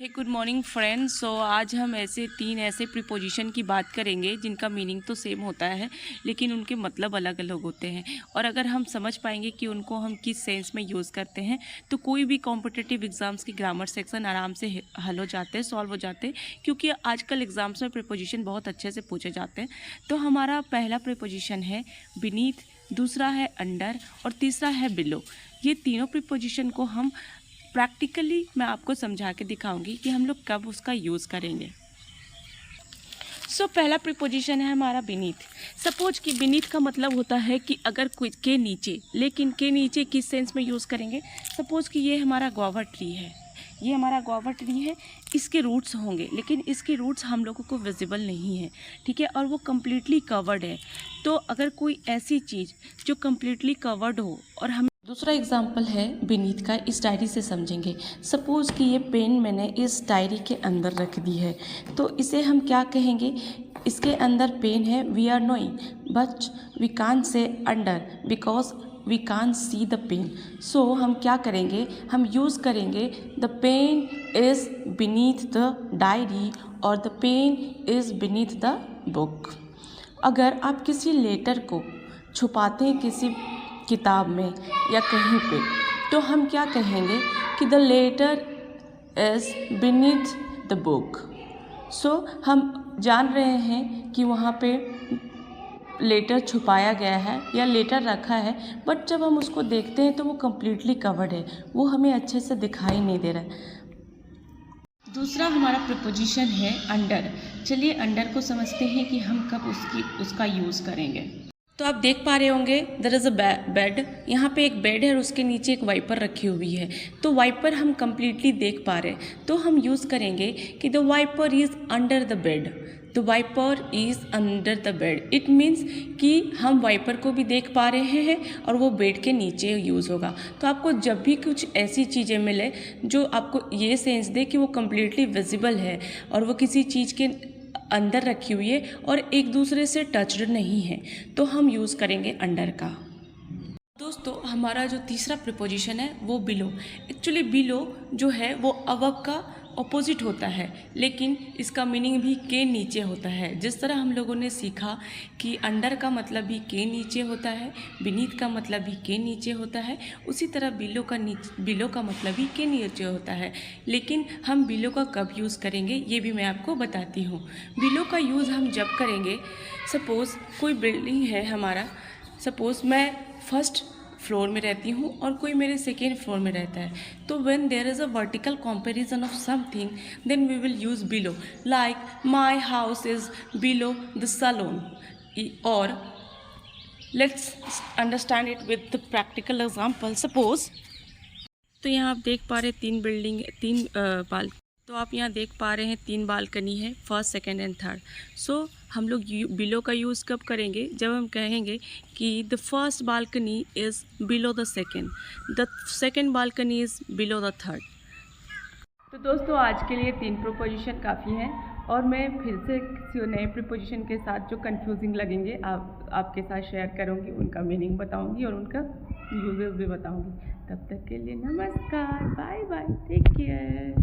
हे good morning friends. सो आज हम तीन ऐसे प्रीपोजिशन की बात करेंगे जिनका मीनिंग तो सेम होता है लेकिन उनके मतलब अलग अलग होते हैं। और अगर हम समझ पाएंगे कि उनको हम किस सेंस में यूज़ करते हैं तो कोई भी कॉम्पिटिटिव एग्जाम्स की ग्रामर सेक्शन आराम से हल हो जाते हैं, सॉल्व हो जाते हैं, क्योंकि आजकल एग्ज़ाम्स में प्रीपोजिशन बहुत अच्छे से पूछे जाते हैं। तो हमारा पहला प्रीपोजिशन है बीनीथ, दूसरा है अंडर और तीसरा है बिलो। ये तीनों प्रीपोजिशन को हम प्रैक्टिकली मैं आपको समझा के दिखाऊंगी कि हम लोग कब उसका यूज़ करेंगे। पहला प्रीपोजिशन है हमारा बीनीथ। सपोज कि बीनीथ का मतलब होता है कि अगर कोई के नीचे, लेकिन के नीचे किस सेंस में यूज़ करेंगे। सपोज कि ये हमारा गुआवा ट्री है, ये हमारा गुआवा ट्री है, इसके रूट्स होंगे लेकिन इसके रूट्स हम लोगों को विजिबल नहीं है, ठीक है, और वो कम्प्लीटली कवर्ड है। तो अगर कोई ऐसी चीज़ जो कम्प्लीटली कवर्ड हो और हम दूसरा एग्जाम्पल है बीनीथ का, इस डायरी से समझेंगे। सपोज़ कि ये पेन मैंने इस डायरी के अंदर रख दी है, तो इसे हम क्या कहेंगे। इसके अंदर पेन है, we are knowing but we can't say under because we can't see the pen. So हम क्या करेंगे, हम यूज़ करेंगे the pen is beneath the diary और the pen is beneath the book. अगर आप किसी लेटर को छुपाते हैं किसी किताब में या कहीं पे, तो हम क्या कहेंगे कि the letter is beneath the book. So हम जान रहे हैं कि वहाँ पे लेटर छुपाया गया है या लेटर रखा है, बट जब हम उसको देखते हैं तो वो कम्प्लीटली कवर्ड है, वो हमें अच्छे से दिखाई नहीं दे रहा है। दूसरा हमारा प्रीपोजिशन है अंडर। चलिए अंडर को समझते हैं कि हम कब उसका यूज़ करेंगे। तो आप देख पा रहे होंगे देयर इज़ अ बेड। यहाँ पे एक बेड है और उसके नीचे एक वाइपर रखी हुई है। तो वाइपर हम कम्प्लीटली देख पा रहे हैं, तो हम यूज़ करेंगे कि the viper is under the bed. The viper is under the bed. It means कि हम वाइपर को भी देख पा रहे हैं और वो बेड के नीचे यूज़ होगा। तो आपको जब भी कुछ ऐसी चीज़ें मिले जो आपको ये सेंस दे कि वो कम्प्लीटली विजिबल है और वो किसी चीज़ के अंदर रखी हुई है और एक दूसरे से टच्ड नहीं है, तो हम यूज़ करेंगे अंडर का। दोस्तों हमारा जो तीसरा प्रीपोजिशन है वो बिलो। एक्चुअली बिलो जो है वो अबव का ऑपोजिट होता है, लेकिन इसका मीनिंग भी के नीचे होता है। जिस तरह हम लोगों ने सीखा कि अंडर का मतलब भी के नीचे होता है, बीनीथ का मतलब भी के नीचे होता है, उसी तरह बिलो का मतलब भी के नीचे होता है। लेकिन हम बिलो का कब यूज़ करेंगे ये भी मैं आपको बताती हूँ। बिलो का यूज़ हम जब करेंगे, सपोज़ कोई बिल्डिंग है हमारा, सपोज़ मैं फर्स्ट फ्लोर में रहती हूँ और कोई मेरे सेकेंड फ्लोर में रहता है, तो when there is a vertical comparison of something then we will use below. Like my house is below the saloon. और let's understand it with the practical example. Suppose तो यहाँ आप देख पा रहे तीन तो आप यहाँ देख पा रहे हैं तीन बालकनी है, फर्स्ट सेकेंड एंड थर्ड। सो हम लोग बिलो का यूज़ कब करेंगे, जब हम कहेंगे कि the first balcony is below the second balcony is below the third. तो दोस्तों आज के लिए तीन प्रीपोजिशन काफ़ी हैं और मैं फिर से किसी नए प्रीपोजिशन के साथ जो कंफ्यूजिंग लगेंगे आपके साथ शेयर करूँगी, उनका मीनिंग बताऊँगी और उनका यूजेस भी बताऊँगी। तब तक के लिए नमस्कार, बाय बाय, टेक केयर।